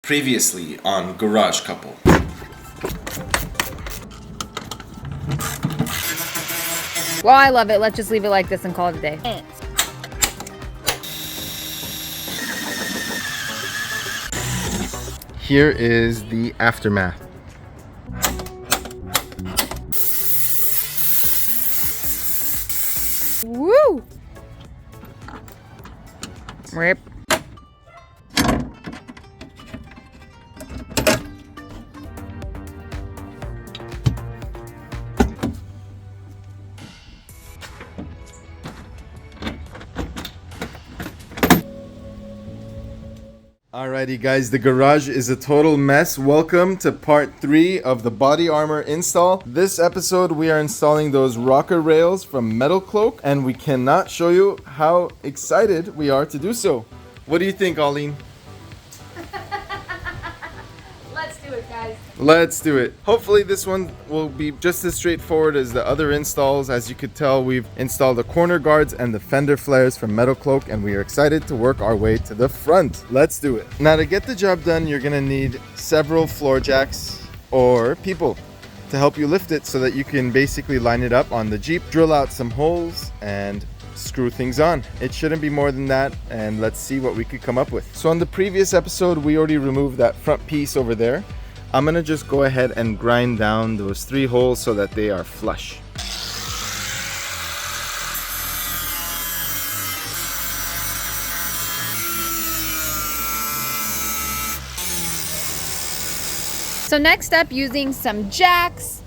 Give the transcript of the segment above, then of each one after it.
Previously on Garage Couple. Well, I love it. Let's just leave it like this and call it a day. Here is the aftermath. Woo! Rip. Alrighty guys, the garage is a total mess. Welcome to part 3 of the body armor install. This episode we are installing those rocker rails from Metalcloak, and we cannot show you how excited we are to do so. What do you think, Aline? Let's do it, guys. Let's do it. Hopefully this one will be just as straightforward as the other installs. As you could tell, we've installed the corner guards and the fender flares from Metalcloak, and we are excited to work our way to the front. Let's do it. Now, to get the job done, you're gonna need several floor jacks or people to help you lift it so that you can basically line it up on the Jeep, drill out some holes, and screw things on. It shouldn't be more than that, and let's see what we could come up with. So on the previous episode, we already removed that front piece over there. I'm gonna just go ahead and grind down those 3 holes so that they are flush. So next up, using some jacks,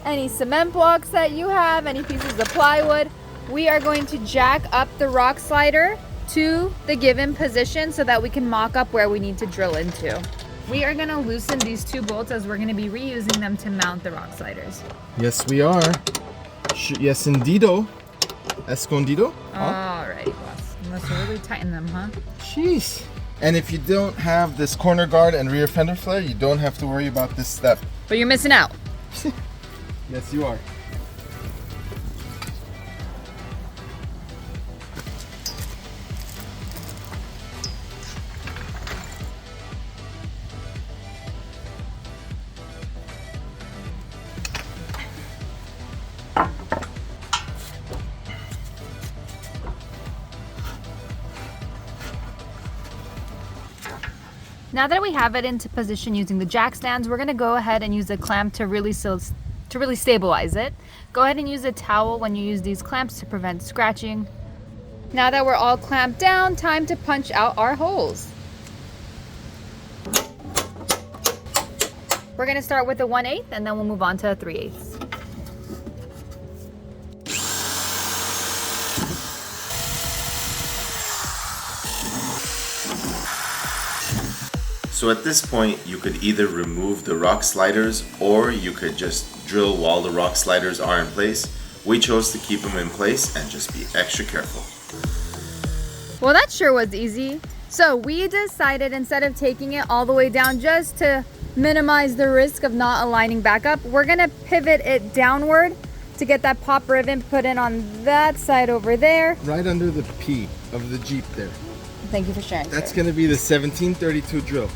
any cement blocks that you have, any pieces of plywood, we are going to jack up the rock slider to the given position so that we can mock up where we need to drill into. We are going to loosen these 2 bolts as we're going to be reusing them to mount the rock sliders. Yes, we are. Yes, indeedo. Escondido. Alrighty, boss. You must really tighten them, huh? Jeez. And if you don't have this corner guard and rear fender flare, you don't have to worry about this step. But you're missing out. Yes, you are. Now that we have it into position using the jack stands, we're gonna go ahead and use a clamp to really stabilize it. Go ahead and use a towel when you use these clamps to prevent scratching. Now that we're all clamped down, time to punch out our holes. We're gonna start with a 1/8 and then we'll move on to a 3/8. So at this point, you could either remove the rock sliders or you could just drill while the rock sliders are in place. We chose to keep them in place and just be extra careful. Well, that sure was easy. So we decided, instead of taking it all the way down just to minimize the risk of not aligning back up, we're gonna pivot it downward to get that pop ribbon put in on that side over there. Right under the P of the Jeep there. Thank you for sharing. That's sir. gonna be the 1732 drill.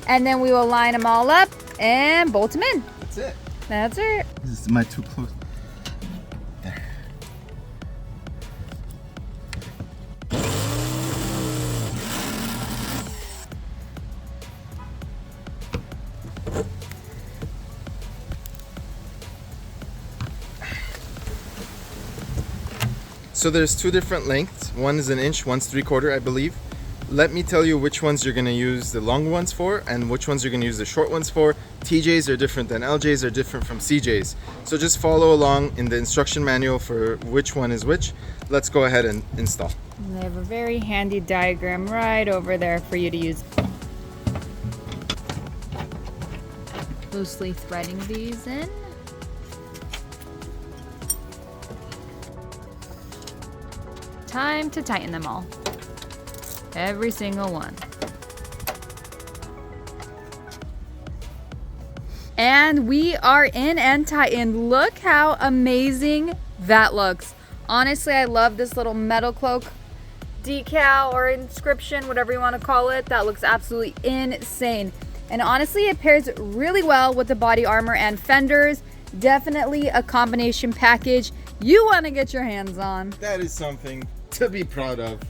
And then we will line them all up and bolt them in. That's it. That's it. This is my too close. There. So there's 2 different lengths. One is 1 inch, one's 3/4, I believe. Let me tell you which ones you're gonna use the long ones for and which ones you're gonna use the short ones for. TJs are different than LJs, are different from CJs. So just follow along in the instruction manual for which one is which. Let's go ahead and install. And they have a very handy diagram right over there for you to use. Loosely threading these in. Time to tighten them all. Every single one. And we are in and tightened. Look how amazing that looks. Honestly, I love this little Metalcloak decal or inscription, whatever you want to call it. That looks absolutely insane. And honestly, it pairs really well with the body armor and fenders. Definitely a combination package you want to get your hands on. That is something to be proud of.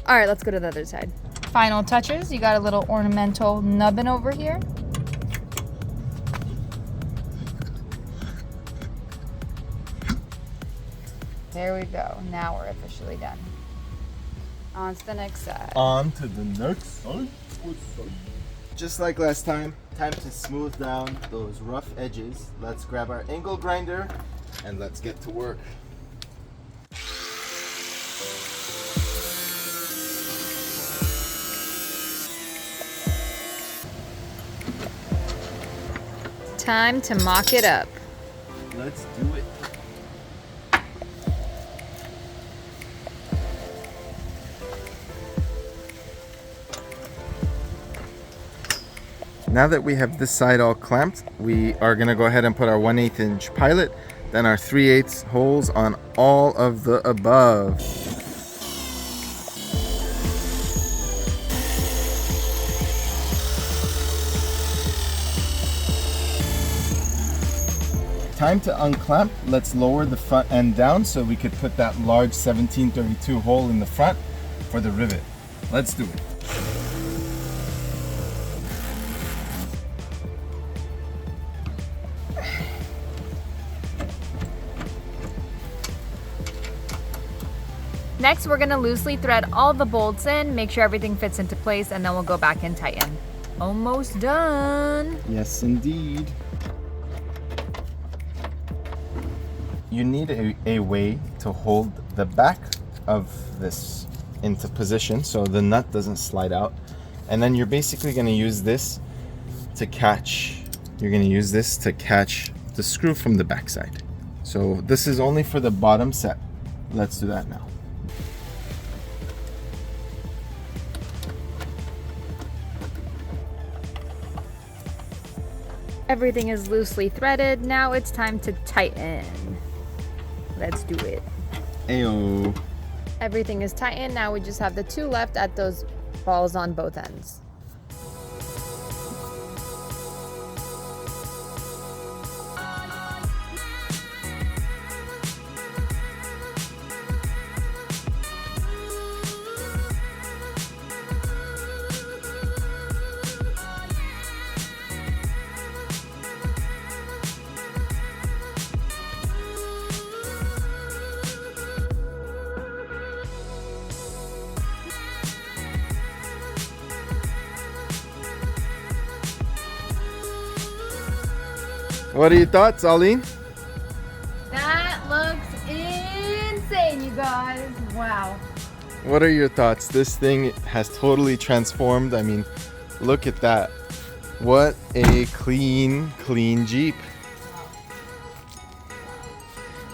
All right, let's go to the other side. Final touches. You got a little ornamental nubbin over here. There we go. Now we're officially done. On to the next side. On to the next side. Just like last time, time to smooth down those rough edges. Let's grab our angle grinder and let's get to work. Time to mock it up. Let's do it. Now that we have this side all clamped, we are going to go ahead and put our 1/8 inch pilot, then our 3/8 holes on all of the above. Time to unclamp. Let's lower the front end down so we could put that large 1732 hole in the front for the rivet. Let's do it. Next, we're gonna loosely thread all the bolts in, make sure everything fits into place, and then we'll go back and tighten. Almost done. Yes, indeed. You need a way to hold the back of this into position so the nut doesn't slide out. And then you're basically gonna use this to catch, the screw from the backside. So this is only for the bottom set. Let's do that now. Everything is loosely threaded. Now it's time to tighten. Let's do it. Ayo. Everything is tightened. Now we just have the two left at those balls on both ends. What are your thoughts, Aline? That looks insane, you guys. Wow. What are your thoughts? This thing has totally transformed. I mean, look at that. What a clean Jeep.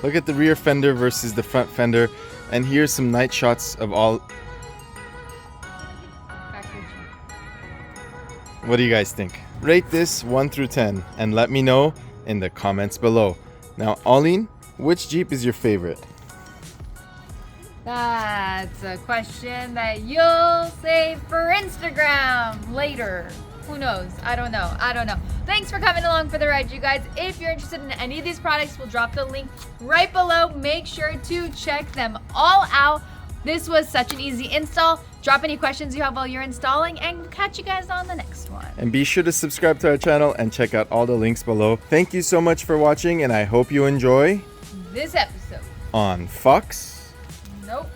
Look at the rear fender versus the front fender. And here's some night shots of all. What do you guys think? Rate this 1 through 10 and let me know in the comments below. Now, Aline, which Jeep is your favorite? That's a question that you'll save for Instagram later. Who knows? I don't know. Thanks for coming along for the ride, you guys. If you're interested in any of these products, we'll drop the link right below. Make sure to check them all out. This was such an easy install. Drop any questions you have while you're installing, and we'll catch you guys on the next one. And be sure to subscribe to our channel and check out all the links below. Thank you so much for watching, and I hope you enjoy This episode. on Fox. Nope.